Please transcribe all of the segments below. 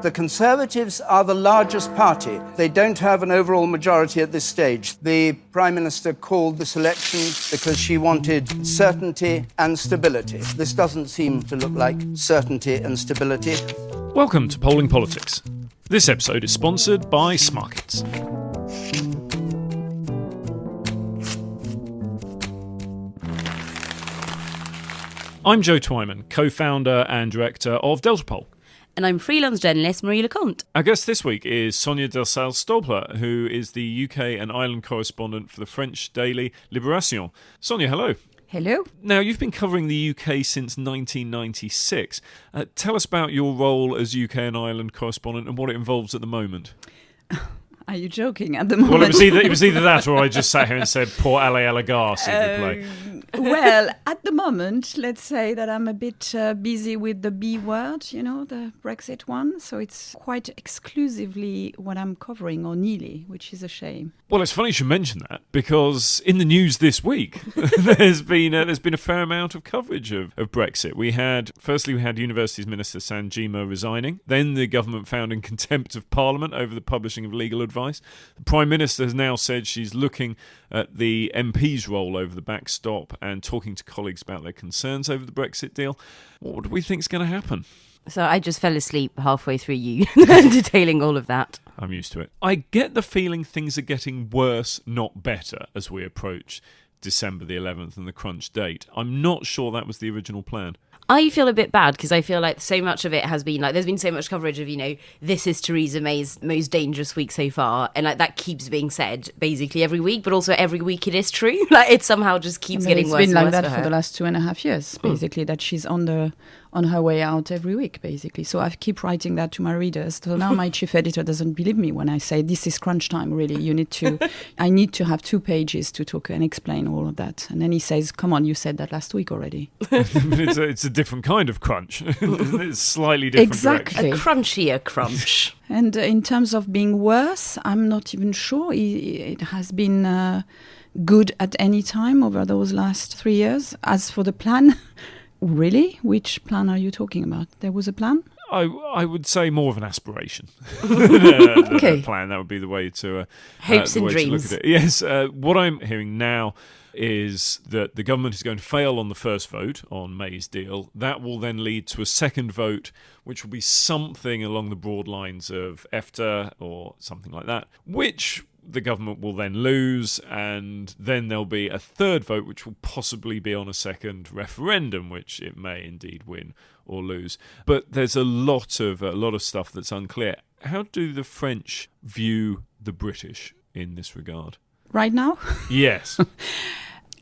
The Conservatives are the largest party. They don't have an overall majority at this stage. The Prime Minister called this election because she wanted certainty and stability. This doesn't seem to look like certainty and stability. Welcome to Polling Politics. This episode is sponsored by Smarkets. I'm Joe Twyman, co-founder and director of Delta Poll. And I'm freelance journalist Marie Conte. Our guest this week is Sonia Delesalle-Stolper, who is the UK and Ireland correspondent for the French daily Libération. Sonia, hello. Hello. Now, you've been covering the UK since 1996. Tell us about your role as UK and Ireland correspondent and what it involves at the moment. Are you joking at the moment? Well, it was either that or I just sat here and said, poor Allez, play. Well, at the moment, let's say that I'm a bit busy with the B word, the Brexit one. So it's quite exclusively what I'm covering, or nearly, which is a shame. Well, it's funny you should mention that, because in the news this week, there's been a fair amount of coverage of Brexit. We had Universities Minister Sanjima resigning. Then the government found in contempt of Parliament over the publishing of legal advice. The Prime Minister has now said she's looking at the MP's role over the backstop and talking to colleagues about their concerns over the Brexit deal. What do we think is going to happen? So I just fell asleep halfway through you detailing all of that. I'm used to it. I get the feeling things are getting worse, not better, as we approach December the 11th and the crunch date. I'm not sure that was the original plan. I feel a bit bad because I feel like so much of it has been there's been so much coverage of, this is Theresa May's most dangerous week so far. And that keeps being said basically every week, but also every week it is true. It somehow just keeps getting worse. It's been like that for the last 2.5 years, basically, that she's on her way out every week, basically. So I keep writing that to my readers. So now my chief editor doesn't believe me when I say this is crunch time, really. I need to have 2 pages to talk and explain all of that. And then he says, come on, you said that last week already. It's a different kind of crunch. It's slightly different. Exactly. A crunchier crunch. And in terms of being worse, I'm not even sure it has been good at any time over those last 3 years. As for the plan... Really? Which plan are you talking about? There was a plan? I would say more of an aspiration. Okay. Plan, that would be the way to... Hopes and dreams. To look at it. Yes, what I'm hearing now is that the government is going to fail on the first vote on May's deal. That will then lead to a second vote, which will be something along the broad lines of EFTA or something like that, which... the government will then lose, and then there'll be a third vote which will possibly be on a second referendum, which it may indeed win or lose. But there's a lot of stuff that's unclear. How do the French view the British in this regard? Right now? Yes.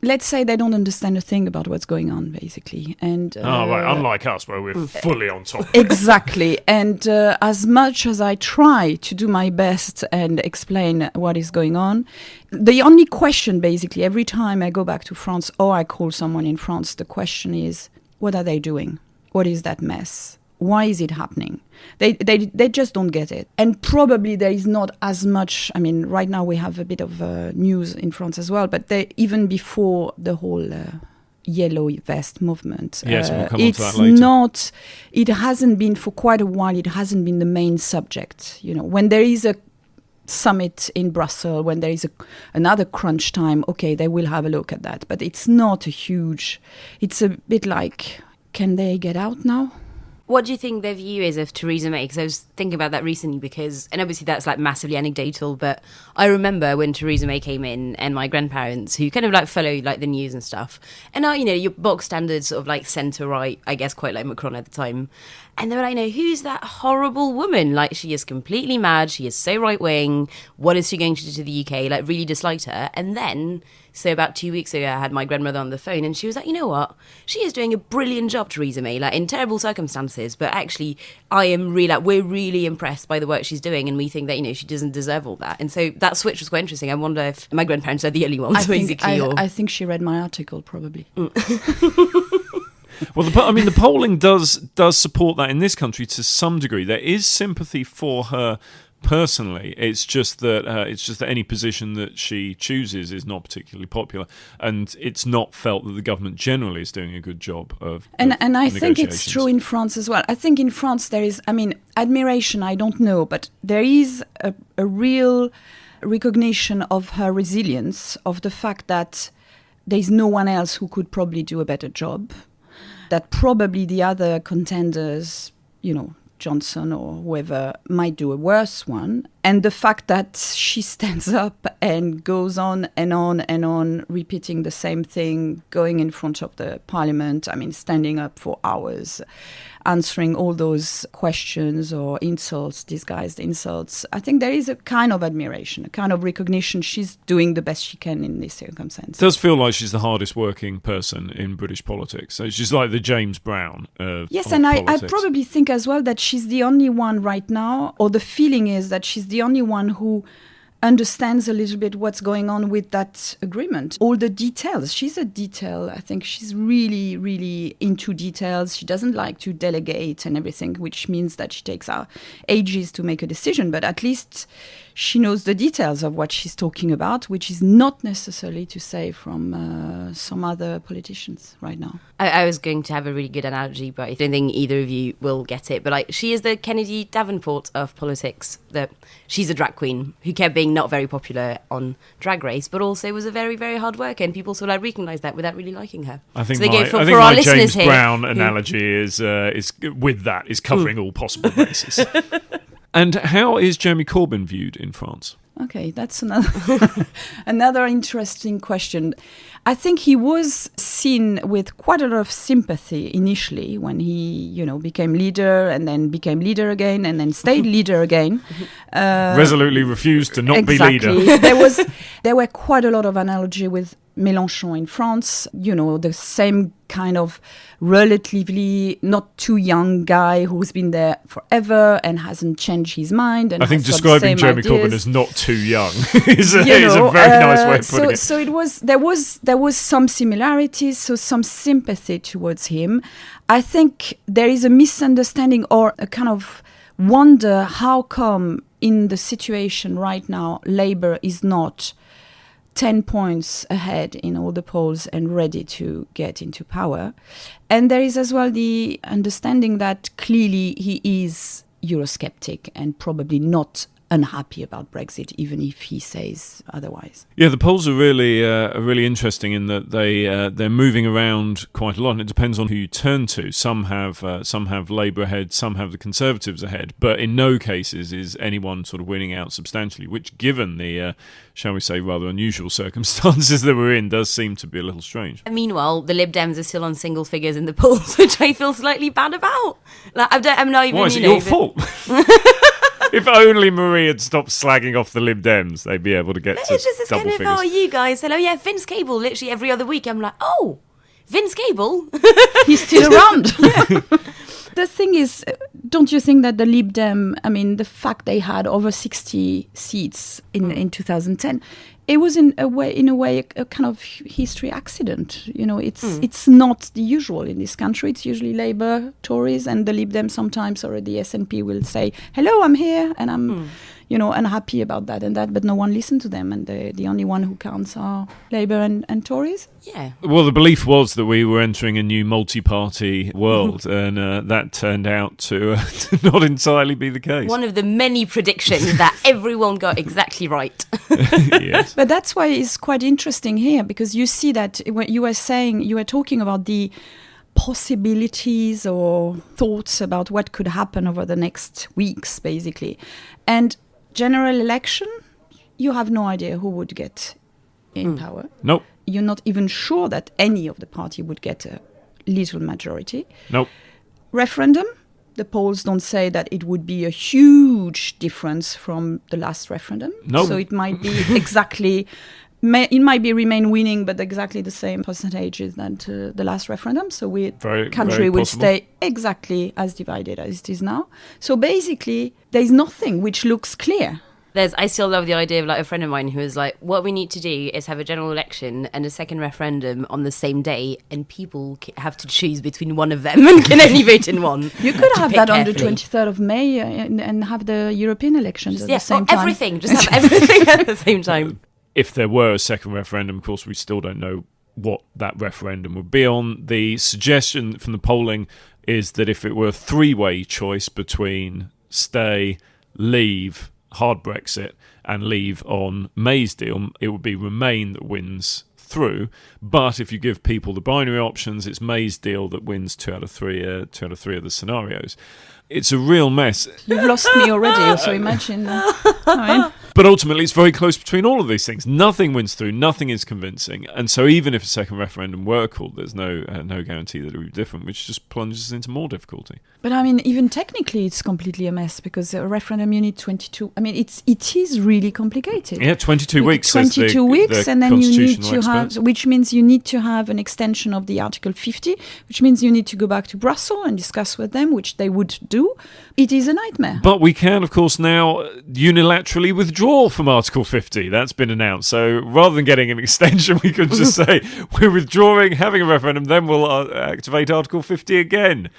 Let's say they don't understand a thing about what's going on, basically. And right. Unlike us, where we're fully on top. Exactly. And as much as I try to do my best and explain what is going on, the only question, basically, every time I go back to France or I call someone in France, the question is, what are they doing? What is that mess? Why is it happening? They just don't get it. And probably there is not as much... right now we have a bit of news in France as well, but even before the whole yellow vest movement... Yes, we'll come on to that later. It hasn't been, for quite a while, it hasn't been the main subject. When there is a summit in Brussels, when there is another crunch time, okay, they will have a look at that. But it's not a huge... It's a bit like, can they get out now? What do you think their view is of Theresa May? Because I was thinking about that recently and obviously that's massively anecdotal, but I remember when Theresa May came in and my grandparents, who kind of follow the news and stuff, and now, your box standard sort of centre-right, I guess quite like Macron at the time, and they were like, who's that horrible woman? She is completely mad, she is so right-wing, what is she going to do to the UK? Really disliked her. And then... So about 2 weeks ago, I had my grandmother on the phone and she was like, you know what? She is doing a brilliant job, Theresa May, in terrible circumstances. But actually, I am really, we're really impressed by the work she's doing. And we think that, she doesn't deserve all that. And so that switch was quite interesting. I wonder if my grandparents are the only ones, I think she read my article, probably. Well, the polling does support that in this country to some degree. There is sympathy for her personally. It's just that any position that she chooses is not particularly popular, and it's not felt that the government generally is doing a good job of. And I think it's negotiations. true in France as well. I think in France there is, admiration. I don't know, but there is a real recognition of her resilience, of the fact that there is no one else who could probably do a better job, that probably the other contenders, Johnson or whoever, might do a worse one. And the fact that she stands up and goes on and on and on, repeating the same thing, going in front of the parliament, standing up for hours, answering all those questions or insults, disguised insults. I think there is a kind of admiration, a kind of recognition she's doing the best she can in this circumstance. It does feel like she's the hardest working person in British politics. So she's like the James Brown of Yes, and I politics. probably think as well that she's the only one right now, or the feeling is that she's the only one who understands a little bit what's going on with that agreement. All the details. She's a detail. I think she's really, really into details. She doesn't like to delegate and everything, which means that she takes ages to make a decision. But at least she knows the details of what she's talking about, which is not necessarily to say from some other politicians right now. I was going to have a really good analogy, but I don't think either of you will get it. But she is the Kennedy Davenport of politics. She's a drag queen who kept being not very popular on Drag Race, but also was a very, very hard worker, and people sort of recognise that without really liking her. I think so my James Brown analogy is covering all possible bases. And how is Jeremy Corbyn viewed in France? Okay, that's another interesting question. I think he was seen with quite a lot of sympathy initially when he, became leader and then became leader again and then stayed leader again. Resolutely refused to not be leader. There were quite a lot of analogy with Mélenchon in France, the same kind of relatively not too young guy who's been there forever and hasn't changed his mind. And I think has got the describing same Jeremy ideas. Corbyn as not too young is a very nice way of putting it. So there was some similarities, so some sympathy towards him. I think there is a misunderstanding or a kind of wonder how come in the situation right now Labour is not 10 points ahead in all the polls and ready to get into power. And there is as well the understanding that clearly he is Eurosceptic and probably not unhappy about Brexit, even if he says otherwise. Yeah, the polls are really interesting in that they're moving around quite a lot, and it depends on who you turn to. Some have Labour ahead, some have the Conservatives ahead, but in no cases is anyone sort of winning out substantially, which, given the shall we say rather unusual circumstances that we're in, does seem to be a little strange. Meanwhile, the Lib Dems are still on single figures in the polls, which I feel slightly bad about. I'm not even. Why is it your fault? If only Marie had stopped slagging off the Lib Dems, they'd be able to get to it's just this double kind of, figures. you guys said, Vince Cable, literally every other week. I'm like, Vince Cable? He's still around. The thing is, don't you think that the Lib Dem, the fact they had over 60 seats in 2010, it was in a way a kind of history accident. It's not the usual in this country. It's usually Labour, Tories, and the Lib Dem sometimes, or the SNP will say, hello, I'm here, and I'm unhappy about that and that, but no one listened to them, and the only one who counts are Labour and Tories. Yeah. Well, the belief was that we were entering a new multi-party world, and that turned out to not entirely be the case. One of the many predictions that everyone got exactly right. Yes. But that's why it's quite interesting here, because you see that when you were talking about the possibilities or thoughts about what could happen over the next weeks, basically. And general election, you have no idea who would get in power. Nope. You're not even sure that any of the party would get a little majority. Nope. Referendum, the polls don't say that it would be a huge difference from the last referendum. Nope. So it might be exactly, it might be remain winning, but exactly the same percentages than the last referendum. So the country will stay exactly as divided as it is now. So basically, there is nothing which looks clear. I still love the idea of like a friend of mine who was like, what we need to do is have a general election and a second referendum on the same day, and people have to choose between one of them and can only vote in one. You could have that on the carefully. 23rd of May and have the European elections at the same time. Everything. Just have everything at the same time. If there were a second referendum, of course, we still don't know what that referendum would be on. The suggestion from the polling is that if it were a three-way choice between stay, leave, hard Brexit, and leave on May's deal, it would be Remain that wins through. But if you give people the binary options, it's May's deal that wins 2 out of 3 of the scenarios. It's a real mess. You've lost me already, so imagine. But ultimately, it's very close between all of these things. Nothing wins through. Nothing is convincing. And so even if a second referendum were called, there's no guarantee that it would be different, which just plunges us into more difficulty. But I mean, even technically, it's completely a mess because a referendum, you need 22. I mean, it is really complicated. Yeah, 22 weeks. 22 weeks, and then you need to experts. have, which means you need to have an extension of the Article 50, which means you need to go back to Brussels and discuss with them, which they would do. It is a nightmare. But we can, of course, now unilaterally withdraw from Article 50. That's been announced. So rather than getting an extension, we could just say we're withdrawing, having a referendum, then we'll activate Article 50 again.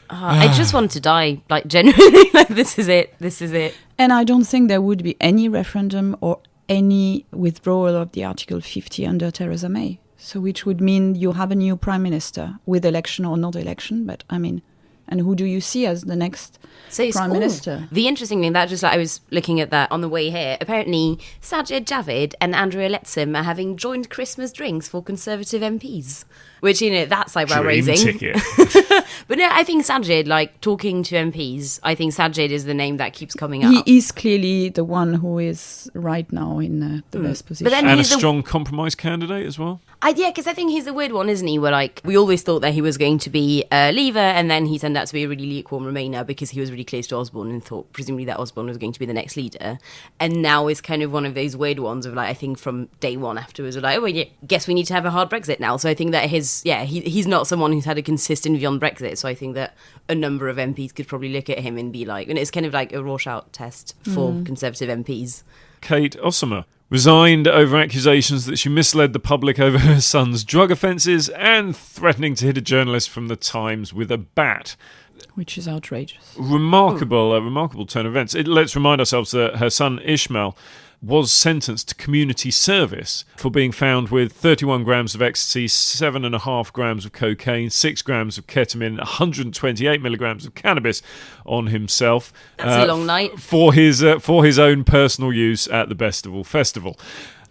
I just want to die, like genuinely. Like this is it. And I don't think there would be any referendum or any withdrawal of the Article 50 under Theresa May. So which would mean you have a new prime minister with election or not election. But I mean, and who do you see as the next prime minister? The interesting thing, that just like I was looking at that on the way here. Apparently, Sajid Javid and Andrea Leadsom are having joint Christmas drinks for Conservative MPs. Which, you know, that's eyebrow raising. Ticket. But no, I think Sajid, like talking to MPs, I think Sajid is the name that keeps coming up. He is clearly the one who is right now in the best position. But then And a he's strong compromise candidate as well. Yeah, because I think he's the weird one, isn't he? Where like we always thought that he was going to be a leaver, and then he turned out to be a really lukewarm Remainer because he was really close to Osborne and thought presumably that Osborne was going to be the next leader. And now is kind of one of those weird ones of like I think from day one afterwards, we're like, oh, well, yeah, guess we need to have a hard Brexit now. So I think that he's not someone who's had a consistent view on Brexit. So I think that a number of MPs could probably look at him and be like, and it's kind of like a Rorschach test for Conservative MPs. Kate Ossomer resigned over accusations that she misled the public over her son's drug offences and threatening to hit a journalist from the Times with a bat. Which is outrageous. Remarkable turn of events. Let's remind ourselves that her son Ishmael was sentenced to community service for being found with 31 grams of ecstasy, 7.5 grams of cocaine, 6 grams of ketamine, 128 milligrams of cannabis on himself. That's a long night. For his own personal use at the Bestival Festival.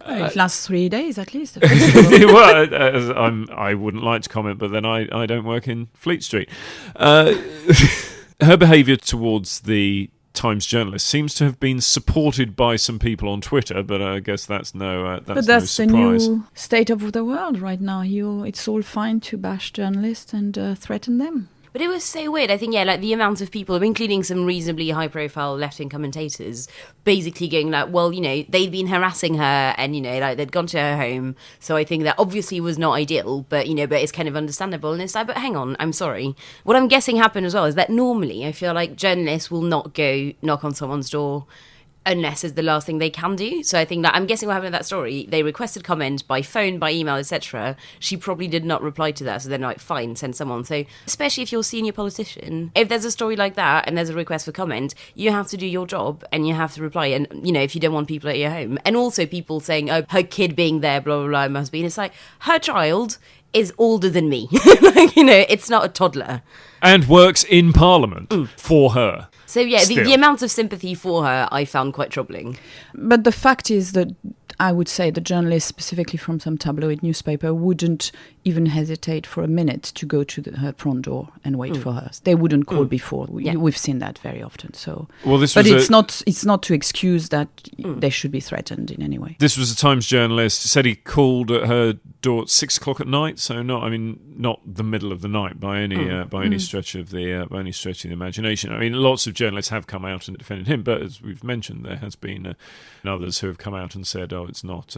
It lasts 3 days at least. Well, Well, I wouldn't like to comment, but then I don't work in Fleet Street. Her behaviour towards the Times journalist seems to have been supported by some people on Twitter, but I guess that's no but that's no the surprise. new state of the world right now. It's all fine to bash journalists and threaten them. But it was so weird. I think, like the amount of people, including some reasonably high-profile left-wing commentators, basically going like, well, they'd been harassing her and, like they'd gone to her home. So I think that obviously was not ideal, but, but it's kind of understandable. And it's like, but hang on, I'm sorry. What I'm guessing happened as well is that normally I feel like journalists will not go knock on someone's door unless it's the last thing they can do. So I think that I'm guessing what happened in that story, they requested comment by phone, by email, etc. She probably did not reply to that, so they're like, fine, send someone. So especially if you're a senior politician, if there's a story like that and there's a request for comment, you have to do your job and you have to reply. And, if you don't want people at your home. And also people saying, oh, her kid being there, blah, blah, blah, must be. And it's like, her child is older than me. It's not a toddler. And works in Parliament for her. So, yeah, the amount of sympathy for her I found quite troubling. But the fact is that I would say the journalists, specifically from some tabloid newspaper, wouldn't even hesitate for a minute to go to her front door and wait for her. They wouldn't call before. We've seen that very often. So, well, it's not to excuse that they should be threatened in any way. This was a Times journalist. Said he called at her door at 6 o'clock at night. So not the middle of the night by any stretch of the imagination. I mean, lots of journalists have come out and defended him, but as we've mentioned, there has been others who have come out and said, "Oh, it's not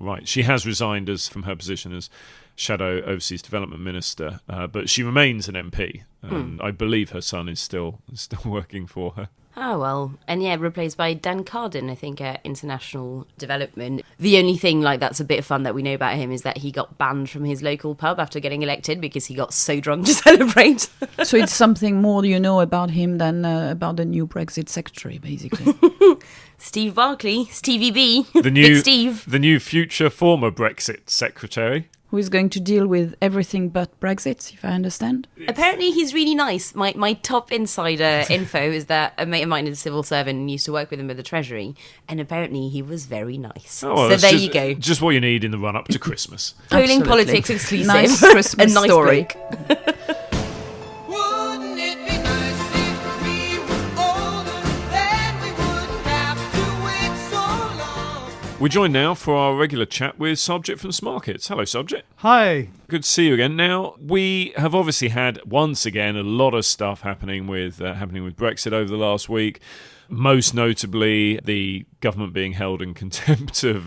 right." She has resigned from her position as shadow overseas development minister, but she remains an MP, and I believe her son is still working for her. Oh, well. And yeah, replaced by Dan Carden, I think, at International Development. The only thing that's a bit of fun that we know about him is that he got banned from his local pub after getting elected because he got so drunk to celebrate. So it's something more you know about him than about the new Brexit secretary, basically. Steve Barclay, Stevie B, Big Steve. The new future former Brexit secretary. Who is going to deal with everything but Brexit, if I understand. Apparently he's really nice. My top insider info is that a mate of mine is a civil servant and used to work with him at the Treasury, and apparently he was very nice. Oh, well, so there just, you go. Just what you need in the run-up to Christmas. Polling Absolutely. politics exclusive. Nice Christmas a nice story. bloke. Wouldn't it be nice if we were older, then we wouldn't have to wait so long? We're joined now for our regular chat with Sarbjit from Smarkets. Hello, Sarbjit. Hi. Good to see you again. Now, we have obviously had, once again, a lot of stuff happening with Brexit over the last week. Most notably, the government being held in contempt of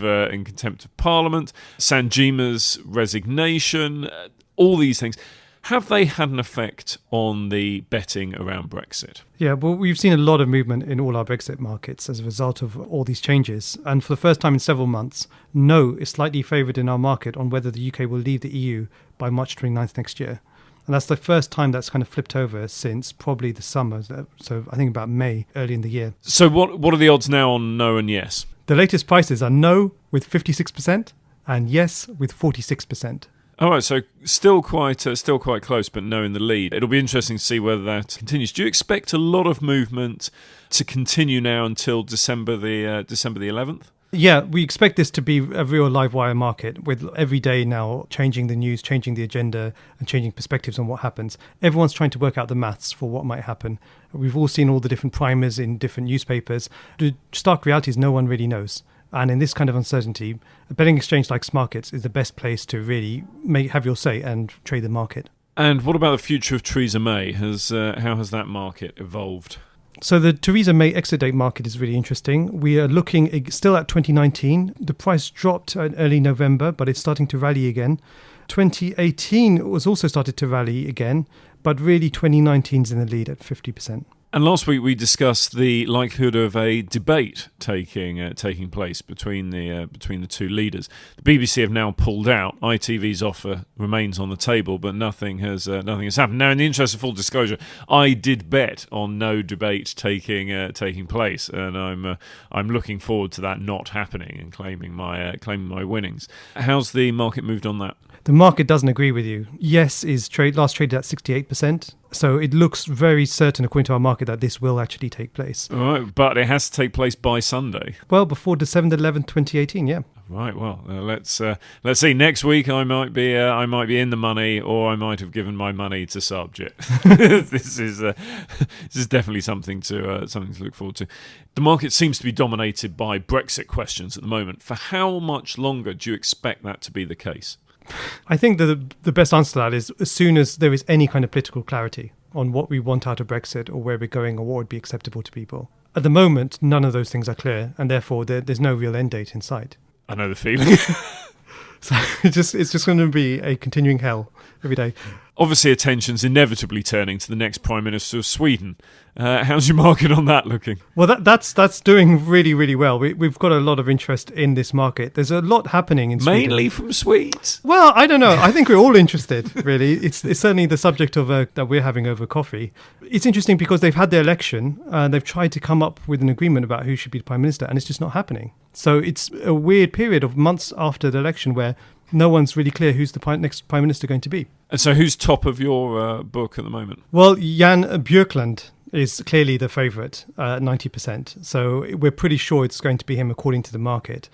Parliament, Sanjima's resignation, all these things. Have they had an effect on the betting around Brexit? Yeah, well, we've seen a lot of movement in all our Brexit markets as a result of all these changes. And for the first time in several months, no is slightly favoured in our market on whether the UK will leave the EU by March 29th next year. And that's the first time that's kind of flipped over since probably the summer. So I think about May, early in the year. So what are the odds now on no and yes? The latest prices are no with 56% and yes with 46%. All right, so still quite close, but no in the lead. It'll be interesting to see whether that continues. Do you expect a lot of movement to continue now until December the 11th? Yeah, we expect this to be a real live wire market with every day now changing the news, changing the agenda and changing perspectives on what happens. Everyone's trying to work out the maths for what might happen. We've all seen all the different primers in different newspapers. The stark reality is no one really knows. And in this kind of uncertainty, a betting exchange like Smarkets is the best place to really have your say and trade the market. And what about the future of Theresa May? How has that market evolved? So the Theresa May exit date market is really interesting. We are looking still at 2019. The price dropped in early November, but it's starting to rally again. 2018 was also started to rally again, but really 2019 is in the lead at 50%. And last week we discussed the likelihood of a debate taking place between the two leaders. The BBC have now pulled out. ITV's offer remains on the table, but nothing has happened. Now, in the interest of full disclosure, I did bet on no debate taking place, and I'm looking forward to that not happening and claiming my winnings. How's the market moved on that? The market doesn't agree with you. Yes is last traded at 68%. So it looks very certain, according to our market, that this will actually take place. All right, but it has to take place by Sunday. Well, before December 11th, 2018, yeah. Right. Well, let's see. Next week, I might be in the money, or I might have given my money to Sarbjit. This is definitely something to look forward to. The market seems to be dominated by Brexit questions at the moment. For how much longer do you expect that to be the case? I think the best answer to that is as soon as there is any kind of political clarity on what we want out of Brexit or where we're going or what would be acceptable to people. At the moment, none of those things are clear, and therefore there's no real end date in sight. I know the feeling. So it's just going to be a continuing hell every day. Obviously, attention's inevitably turning to the next Prime Minister of Sweden. How's your market on that looking? Well, that's doing really, really well. We've got a lot of interest in this market. There's a lot happening in Sweden. Mainly from Swedes? Well, I don't know. I think we're all interested, really. It's certainly the subject of that we're having over coffee. It's interesting because they've had their election and they've tried to come up with an agreement about who should be the Prime Minister, and it's just not happening. So it's a weird period of months after the election where no one's really clear who's the next Prime Minister going to be. And so who's top of your book at the moment? Well, Jan Björklund is clearly the favourite, 90%. So we're pretty sure it's going to be him according to the market.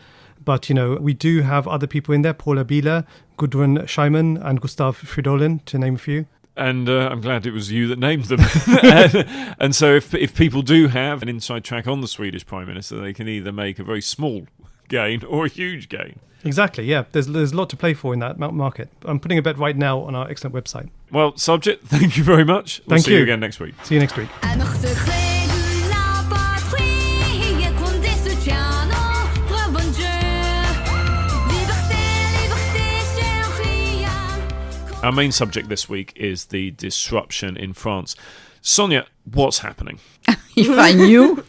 But, we do have other people in there, Paula Bieler, Gudrun Scheiman and Gustav Fridolin, to name a few. And I'm glad it was you that named them. and so if people do have an inside track on the Swedish Prime Minister, they can either make a very small gain or a huge gain. Exactly, yeah. There's a lot to play for in that market. I'm putting a bet right now on our excellent website. Well, Sarbjit, thank you very much. We'll see you again next week. See you next week. À notre secret de la patrie, qu'on soutient nos revendications. Liberté, liberté, chérie. Our main subject this week is the disruption in France. Sonia, what's happening? If I knew.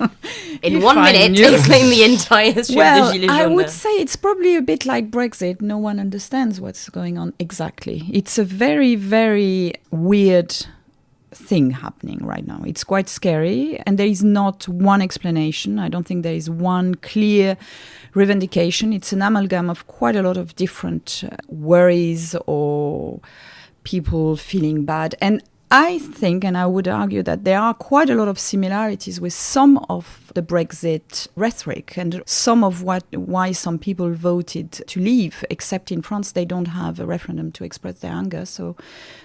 In If 1 I minute, knew. explain the entire history Well, of the Gilets I jaunes. would say it's probably a bit like Brexit. No one understands what's going on exactly. It's a very, very weird thing happening right now. It's quite scary, and there is not one explanation. I don't think there is one clear revendication. It's an amalgam of quite a lot of different worries or people feeling bad. And I think, and I would argue, that there are quite a lot of similarities with some of the Brexit rhetoric and some of why some people voted to leave, except in France they don't have a referendum to express their anger. So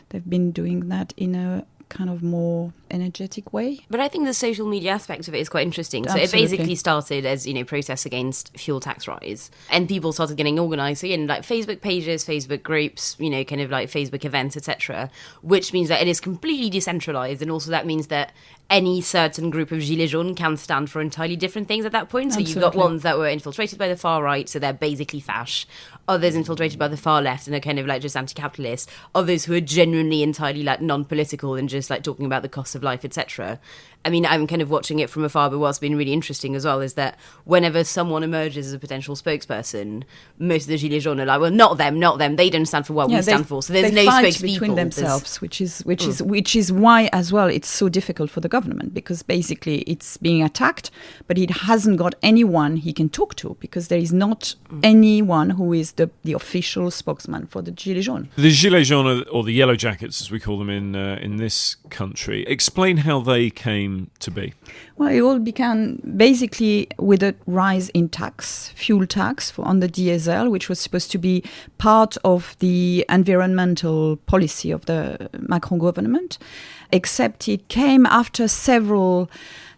they've been doing that in a kind of more energetic way. But I think the social media aspect of it is quite interesting. So Absolutely. it basically started as, protests against fuel tax rise. And people started getting organised. So, like Facebook pages, Facebook groups, kind of like Facebook events, etc. Which means that it is completely decentralised. And also that means that any certain group of Gilets jaunes can stand for entirely different things at that point. So you've got Absolutely. ones that were infiltrated by the far right, so they're basically fash. Others infiltrated by the far left and are kind of like just anti-capitalist. Others who are genuinely entirely like non-political and just like talking about the cost of life, etc. I mean, I'm kind of watching it from afar, but what's been really interesting as well is that whenever someone emerges as a potential spokesperson, most of the Gilets jaunes are like, well, not them, they don't stand for what we stand for. So there's they no fight spokespeople. between themselves, which is why as well it's so difficult for the government, because basically it's being attacked, but it hasn't got anyone he can talk to, because there is not anyone who is the official spokesman for the Gilets jaunes. The Gilets jaunes, or the Yellow Jackets, as we call them in this country, explain how they came to be. Well, it all began basically with a rise in fuel tax on the diesel, which was supposed to be part of the environmental policy of the Macron government, except it came after several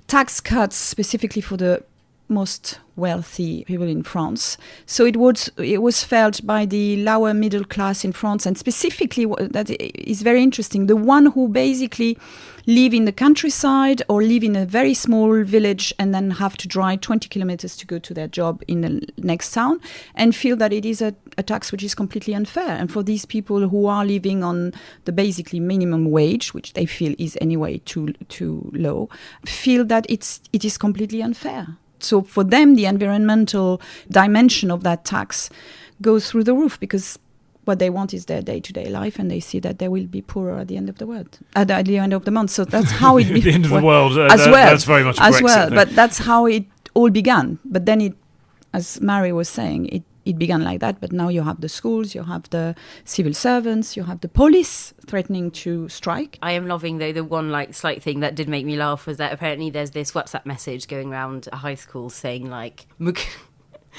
tax cuts specifically for the most wealthy people in France. So it was felt by the lower middle class in France, and specifically that is very interesting, the one who basically live in the countryside or live in a very small village and then have to drive 20 kilometers to go to their job in the next town, and feel that it is a tax which is completely unfair. And for these people who are living on the basically minimum wage, which they feel is anyway too low, feel that it is completely unfair. So for them, the environmental dimension of that tax goes through the roof, because what they want is their day-to-day life, and they see that they will be poorer at the end of the world, at the end of the month. So that's how it At the end of the world, that's very much a as Brexit well. thing. But that's how it all began. But then it, as Mary was saying, it began like that, but now you have the schools, you have the civil servants, you have the police threatening to strike. I am loving, though, the one like slight thing that did make me laugh was that apparently there's this WhatsApp message going around a high school saying like,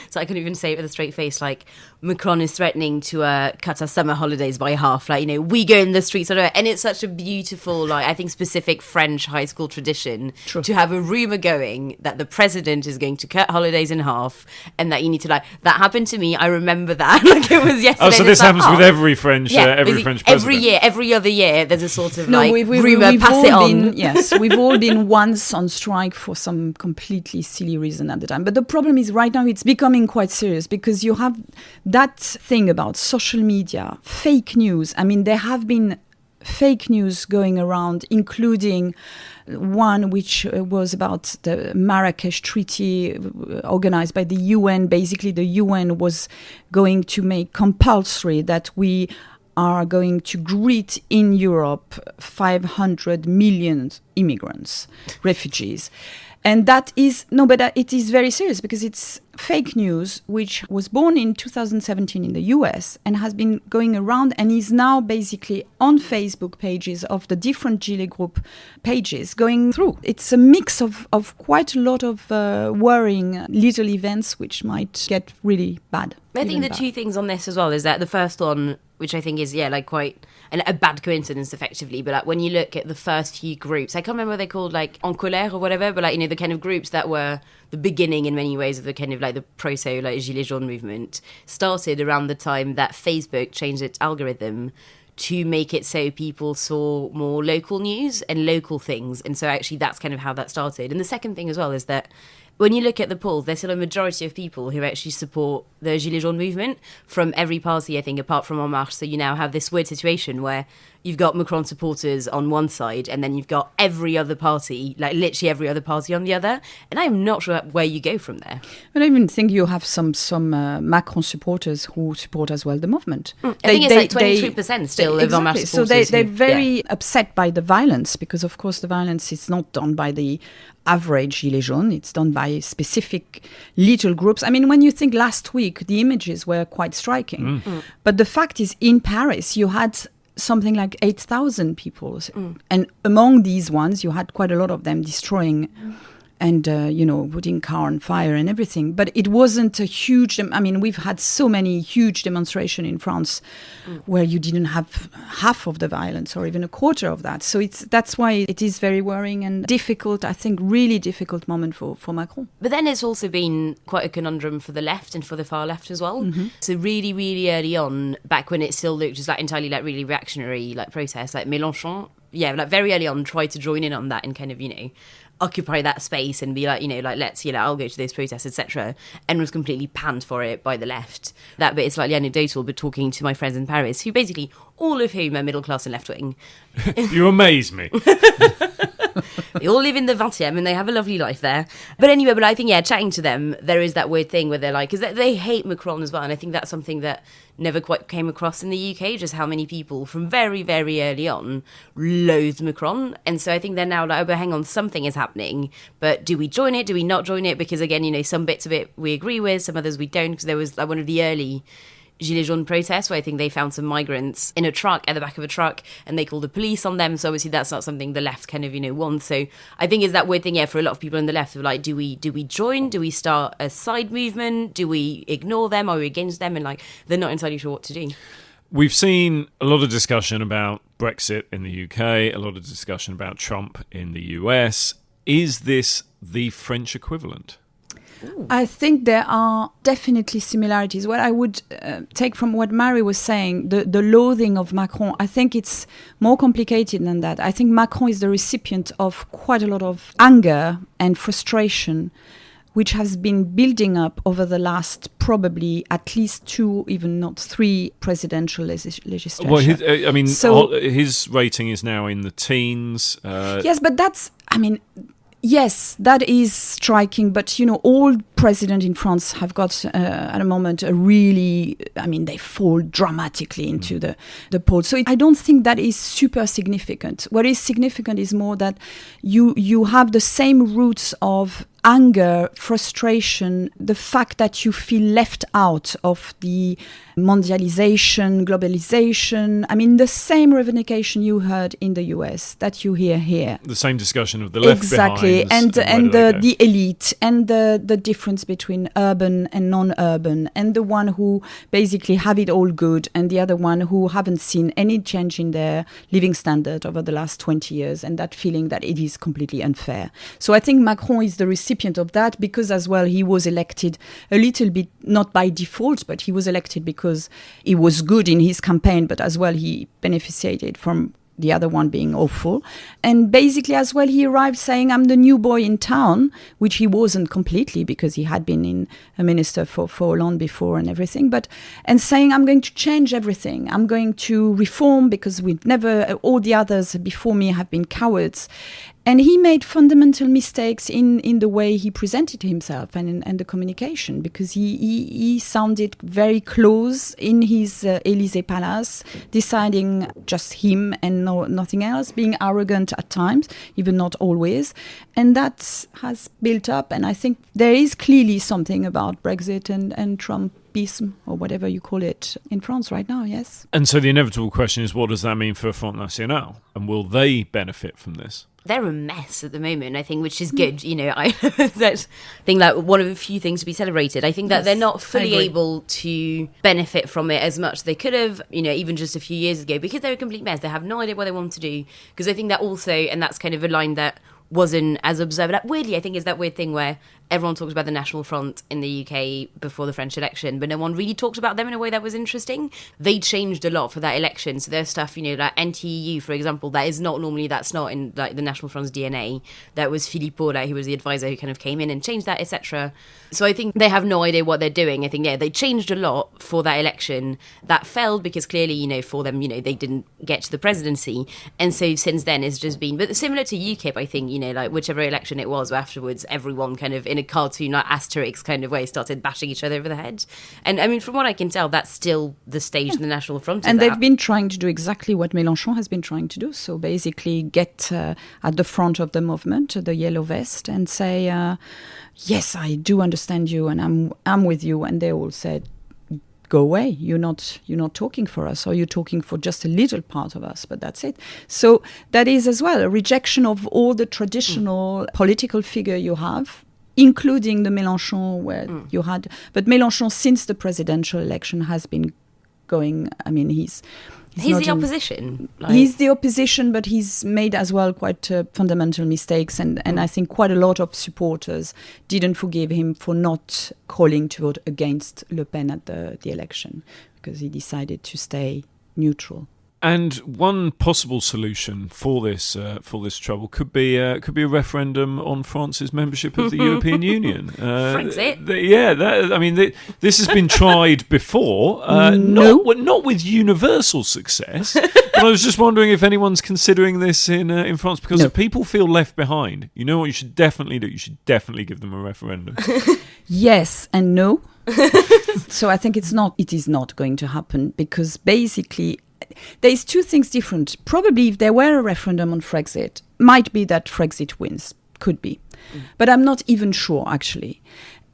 so I couldn't even say it with a straight face, like, Macron is threatening to cut our summer holidays by half, like, we go in the streets, and it's such a beautiful, like, I think specific French high school tradition to have a rumour going that the president is going to cut holidays in half, and that you need to, like, that happened to me, I remember that, like, it was yesterday. Oh, so this happens with every French French president? Every other year, there's a sort of, We've rumour, pass all it on. Yes, we've all been once on strike for some completely silly reason at the time. But the problem is right now it's becoming quite serious, because you have that thing about social media, fake news. I mean, there have been fake news going around, including one which was about the Marrakesh Treaty organized by the UN. Basically, the UN was going to make compulsory that we are going to greet in Europe 500 million immigrants, refugees. And that is, it is very serious, because it's fake news, which was born in 2017 in the US and has been going around and is now basically on Facebook pages of the different Gilet group pages going through. It's a mix of quite a lot of worrying little events which might get really bad. I think the two things on this as well is that the first one, which I think is, quite a bad coincidence, effectively. But when you look at the first few groups, I can't remember what they're called, like En Colère or whatever, but the kind of groups that were the beginning in many ways of the kind of like the proto like Gilets jaunes movement started around the time that Facebook changed its algorithm to make it so people saw more local news and local things. And so actually that's kind of how that started. And the second thing as well is that when you look at the polls, there's still a majority of people who actually support the Gilets jaunes movement from every party, I think, apart from En Marche. So you now have this weird situation where you've got Macron supporters on one side and then you've got every other party, like literally every other party on the other. And I'm not sure where you go from there. But I even think you have some Macron supporters who support as well the movement. I think it's like 23% still of En Marche exactly. supporters. So they're who- very upset by the violence, because of course the violence is not done by the average Gilets jaunes, it's done by specific little groups. I mean, when you think last week, the images were quite striking. But the fact is, in Paris, you had something like 8,000 people. And among these ones, you had quite a lot of them destroying and, putting car on fire and everything. But it wasn't a huge... I mean, we've had so many huge demonstrations in France where you didn't have half of the violence or even a quarter of that. So that's why it is very worrying and difficult, I think, really difficult moment for Macron. But then it's also been quite a conundrum for the left and for the far left as well. So really, really early on, back when it still looked just like entirely like really reactionary like protests, like Mélenchon, like very early on tried to join in on that and kind of, occupy that space and be like, let's, I'll go to those protests, etc. And was completely panned for it by the left. That bit is slightly anecdotal, but talking to my friends in Paris, who basically, all of whom are middle class and left wing. You amaze me. They all live in the 20th and they have a lovely life there. But anyway, I think, chatting to them, there is that weird thing where they're like, because they hate Macron as well. And I think that's something that never quite came across in the UK, just how many people from very, very early on loathed Macron. And so I think they're now like, oh, but hang on, something is happening. But do we join it? Do we not join it? Because again, some bits of it we agree with, some others we don't. Because there was like one of the early Gilets jaunes protests where I think they found some migrants in a truck, at the back of a truck, and they called the police on them. So obviously that's not something the left kind of, wants. So I think it's that weird thing, for a lot of people in the left of like, do we join? Do we start a side movement? Do we ignore them? Are we against them? And like, they're not entirely sure what to do. We've seen a lot of discussion about Brexit in the UK, a lot of discussion about Trump in the US. Is this the French equivalent? I think there are definitely similarities. What I would take from what Mary was saying, the loathing of Macron, I think it's more complicated than that. I think Macron is the recipient of quite a lot of anger and frustration, which has been building up over the last probably at least 2, even not 3 presidential legislations. Well, his rating is now in the teens. Yes, but yes, that is striking, but all presidents in France have got at a moment they fall dramatically into the polls. So I don't think that is super significant. What is significant is more that you have the same roots of anger, frustration, the fact that you feel left out of the mondialization, globalization. I mean, the same revendication you heard in the US that you hear here. The same discussion of the left exactly, behinds and where do they go? the elite and the difference between urban and non-urban, and the one who basically have it all good and the other one who haven't seen any change in their living standard over the last 20 years, and that feeling that it is completely unfair. So I think Macron is the recipient of that, because as well he was elected a little bit not by default, but he was elected because he was good in his campaign, but as well he benefited from the other one being awful. And basically as well he arrived saying, I'm the new boy in town, which he wasn't completely, because he had been a minister for Hollande before and everything, and saying, I'm going to change everything, I'm going to reform, because all the others before me have been cowards. And he made fundamental mistakes in the way he presented himself and the communication, because he sounded very close in his Élysée Palace, deciding just him and nothing else, being arrogant at times, even not always. And that has built up. And I think there is clearly something about Brexit and Trumpism, or whatever you call it, in France right now, yes. And so the inevitable question is, what does that mean for Front National? And will they benefit from this? They're a mess at the moment, I think, which is good. I think that one of the few things to be celebrated. I think that they're not fully able to benefit from it as much as they could have, even just a few years ago, because they're a complete mess. They have no idea what they want to do. Because I think that also, and that's kind of a line that wasn't as observed. Weirdly, I think is that weird thing where everyone talks about the National Front in the UK before the French election, but no one really talked about them in a way that was interesting. They changed a lot for that election. So there's stuff, like anti-EU, for example, that's not in like the National Front's DNA. That was Philippot, who was the advisor who kind of came in and changed that, etc. So I think they have no idea what they're doing. I think, they changed a lot for that election. That failed because clearly, for them, they didn't get to the presidency. And so since then it's just been, but similar to UKIP, I think, like whichever election it was, afterwards everyone kind of in a cartoon, like Asterix kind of way, started bashing each other over the head. And I mean, from what I can tell, that's still the stage the National Front is And they've at. been trying to do exactly what Mélenchon has been trying to do. So basically get at the front of the movement, the yellow vest, and say, yes, I do understand you and I'm with you. And they all said, go away, you're not talking for us, or you're talking for just a little part of us, but that's it. So that is as well a rejection of all the traditional political figure you have, including the Mélenchon where you had, but Mélenchon since the presidential election has been going, I mean, he's not the opposition. He's the opposition, but he's made as well quite fundamental mistakes. And I think quite a lot of supporters didn't forgive him for not calling to vote against Le Pen at the election, because he decided to stay neutral. And one possible solution for this trouble could be a referendum on France's membership of the European Union. Brexit? This has been tried before, not with universal success. But I was just wondering if anyone's considering this in France, because if people feel left behind, you know what you should definitely do? You should definitely give them a referendum. Yes and no. So I think it is not going to happen, because basically there's two things different. Probably if there were a referendum on Brexit, might be that Brexit wins, could be. But I'm not even sure, actually.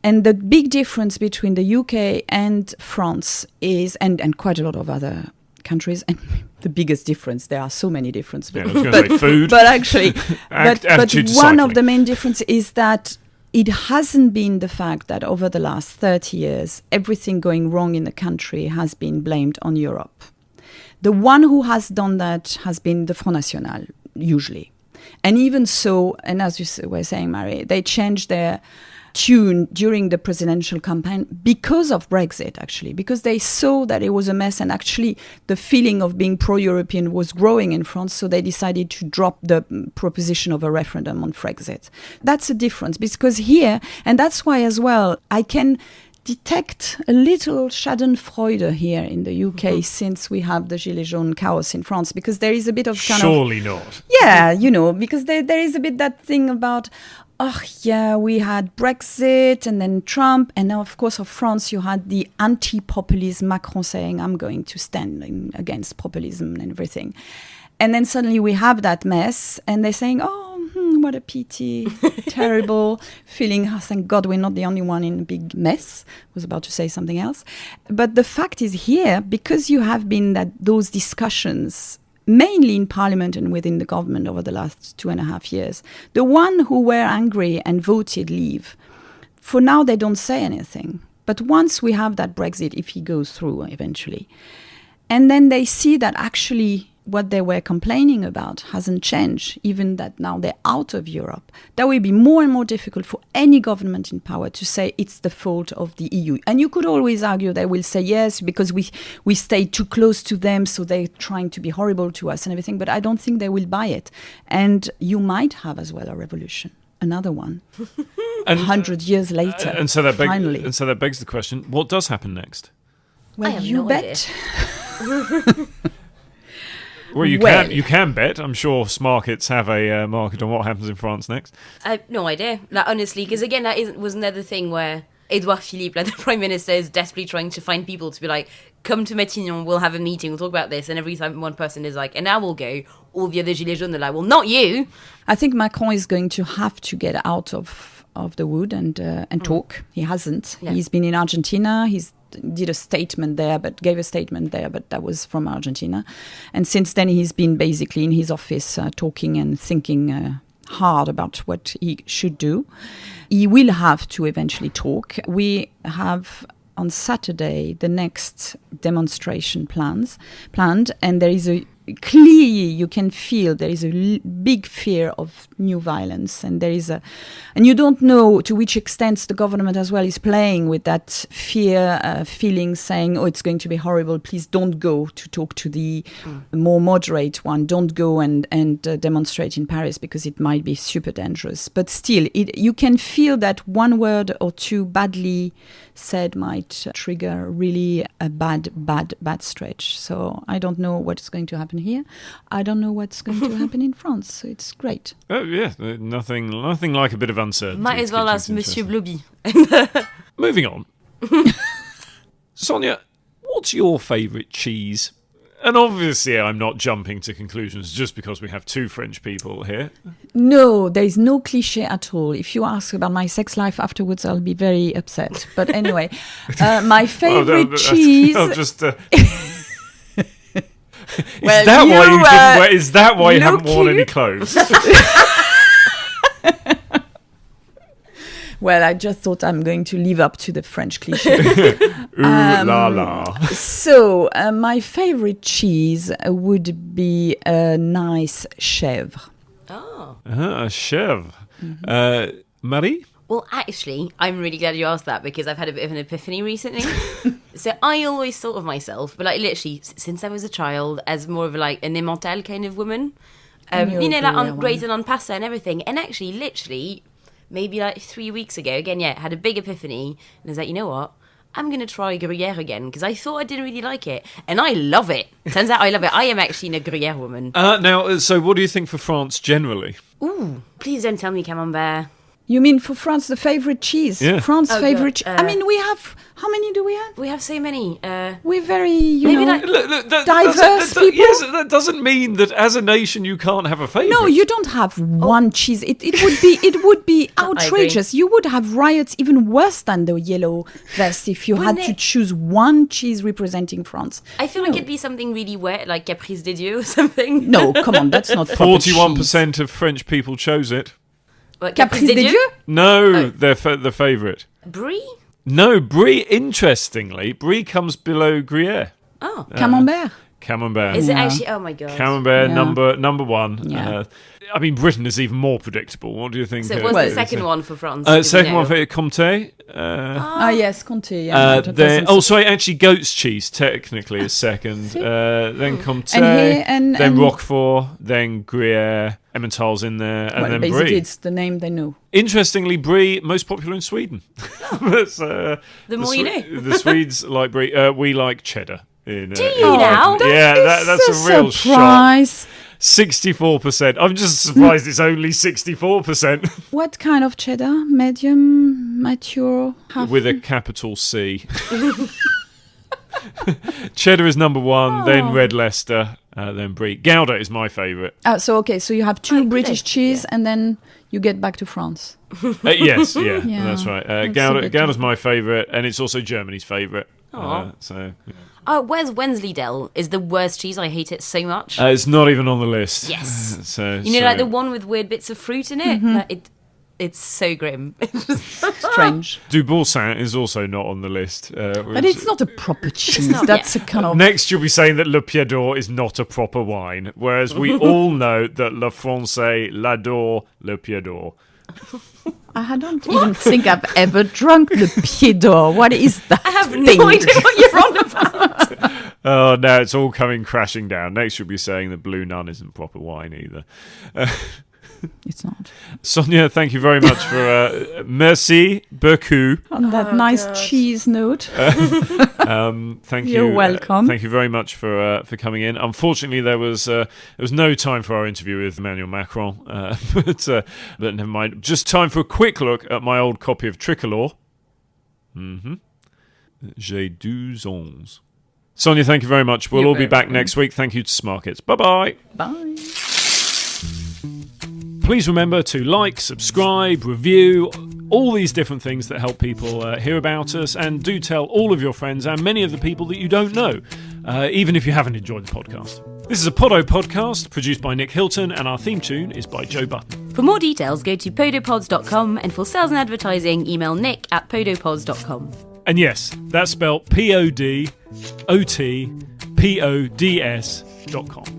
And the big difference between the UK and France is, and quite a lot of other countries, and the biggest difference, there are so many differences. Yeah, I was going to say food. But actually, but attitude to one cycling. of the main differences is that it hasn't been the fact that over the last 30 years, everything going wrong in the country has been blamed on Europe. The one who has done that has been the Front National, usually. And even so, and as you were saying, Marie, they changed their tune during the presidential campaign because of Brexit, actually, because they saw that it was a mess, and actually the feeling of being pro-European was growing in France, so they decided to drop the proposition of a referendum on Brexit. That's a difference, because here, and that's why as well, I can detect a little Schadenfreude here in the UK since we have the Gilets jaunes chaos in France, because there is a bit of kind Surely not. Yeah, because there is a bit that thing about, we had Brexit and then Trump, and now, of course, of France, you had the anti-populist Macron saying, I'm going to stand against populism and everything. And then suddenly we have that mess, and they're saying, what a pity, terrible feeling. Oh, thank God we're not the only one in a big mess. I was about to say something else. But the fact is here, because you have been those discussions, mainly in Parliament and within the government over the last 2.5 years, the one who were angry and voted leave, for now they don't say anything. But once we have that Brexit, if he goes through eventually, and then they see that actually what they were complaining about hasn't changed, even that now they're out of Europe, that will be more and more difficult for any government in power to say it's the fault of the EU. And you could always argue they will say, yes, because we stay too close to them, so they're trying to be horrible to us and everything, but I don't think they will buy it. And you might have as well a revolution, another one, 100 years later, and so that finally. And so that begs the question, what does happen next? Well, I have you no bet. Well, you Well. you can bet. I'm sure Smarkets have a market on what happens in France next. I have no idea, honestly, because again, was another thing where Edouard Philippe, the Prime Minister, is desperately trying to find people to be like, come to Matignon, we'll have a meeting, we'll talk about this, and every time one person is like, and now we'll go, all the other Gilets jaunes are like, well, not you. I think Macron is going to have to get out of the wood and talk. He hasn't. Yeah. He's been in Argentina. He's gave a statement there, but that was from Argentina. And since then, he's been basically in his office talking and thinking hard about what he should do. He will have to eventually talk. We have on Saturday the next demonstration planned, and there is a clearly you can feel there is a big fear of new violence, and you don't know to which extent the government as well is playing with that fear feeling, saying, oh, it's going to be horrible, please don't go to talk to the more moderate one, don't go and demonstrate in Paris because it might be super dangerous. But still, you can feel that one word or two badly said might trigger really a bad stretch. So I don't know what's going to happen here. I don't know what's going to happen in France. So it's great. Oh yeah, nothing like a bit of uncertainty. Might as well Keep ask things Monsieur interesting. Bloby. Moving on. Sonia, what's your favourite cheese? And obviously I'm not jumping to conclusions just because we have two French people here. No, there is no cliche at all. If you ask about my sex life afterwards, I'll be very upset. But anyway, my favorite cheese... I'll just... Well, is that why you haven't worn any clothes? Well, I just thought I'm going to live up to the French cliche. Ooh la la. So, my favorite cheese would be a nice chèvre. Oh. Chèvre. Marie? Well, actually, I'm really glad you asked that because I've had a bit of an epiphany recently. So I always thought of myself, but like literally since I was a child, as more of like an Emmental kind of woman. You know, like on grazing on pasta and everything. And actually, literally, maybe like 3 weeks ago, again, had a big epiphany. And I was like, you know what? I'm going to try Gruyere again because I thought I didn't really like it. And I love it. Turns out I love it. I am actually a Gruyere woman. Now, so what do you think for France generally? Ooh, please don't tell me Camembert. You mean for France, the favorite cheese? Yeah. France Oh, favorite God. cheese. I mean, we have... How many do we have? We have so many. We're very, you Maybe know... like- Look, Diverse people? Yes, that doesn't mean that as a nation you can't have a favourite. No, you don't have one cheese. It would be outrageous. You would have riots even worse than the yellow vest if you Wouldn't had to it? choose one cheese representing France. I feel like it'd be something really wet, like Caprice des Dieux or something. No, come on, that's not proper cheese. 41% of French people chose it. What, Caprice des Dieux? No, they're the favourite. Brie? No, Brie, interestingly, Brie comes below Gruyere. Oh. Camembert. Camembert. Is it Yeah. actually? Oh my god. Camembert, Yeah. number one. Yeah. I mean, Britain is even more predictable. What do you think? So what's Well, the second one for France? Second one for Comte. Yes, Conte. Yeah, that Then, doesn't- sorry, actually, goat's cheese technically is second. See? Then Comte, And here- and- then and- Roquefort, then Gruyere, Emmental's in there, and well, then basically, Brie. it's the name they know. Interestingly, Brie most popular in Sweden. That's, The more you know. The Swedes like Brie. We like cheddar. Do you now? That's a real shock. surprise. 64%. I'm just surprised it's only 64%. What kind of cheddar? Medium, mature, half? With a capital C. Cheddar is number one, then Red Leicester, then Brie. Gouda is my favourite. So you have two good British idea. cheese, and then you get back to France. Yes, yeah, Yeah, that's right. that's a Gouda, bit Gouda's my favourite, and it's also Germany's favourite. So yeah. Oh, where's Wensleydale? Is the worst cheese. I hate it so much. It's not even on the list. Yes. So You know, like the one with weird bits of fruit in it. Like, it's so grim. Strange. Du Boursin is also not on the list. But it's not a proper cheese. not, That's a kind of... Next, you'll be saying that Le Pied d'Or is not a proper wine, whereas we all know that Le Français l'adore Le Pied d'Or. I don't even think I've ever drunk Le Pied d'Or. What is that I have thing? no idea what you're on about. Oh, no, it's all coming crashing down. Next, you'll be saying that Blue Nun isn't proper wine either. It's not. Sonia, thank you very much for merci beaucoup. On that nice cheese note. Thank you. You're welcome. Thank you very much for coming in. Unfortunately, there was no time for our interview with Emmanuel Macron, but never mind. Just time for a quick look at my old copy of Tricolore. J'ai 12 ans. Sonia, thank you very much. We'll You're all be very back welcome. next week. Thank you to Smarkets. Bye-bye. Bye. Please remember to like, subscribe, review, all these different things that help people hear about us, and do tell all of your friends and many of the people that you don't know, even if you haven't enjoyed the podcast. This is a Podo podcast produced by Nick Hilton, and our theme tune is by Joe Button. For more details, go to podopods.com, and for sales and advertising, email nick@podopods.com. And yes, that's spelled PODOTPODS.com.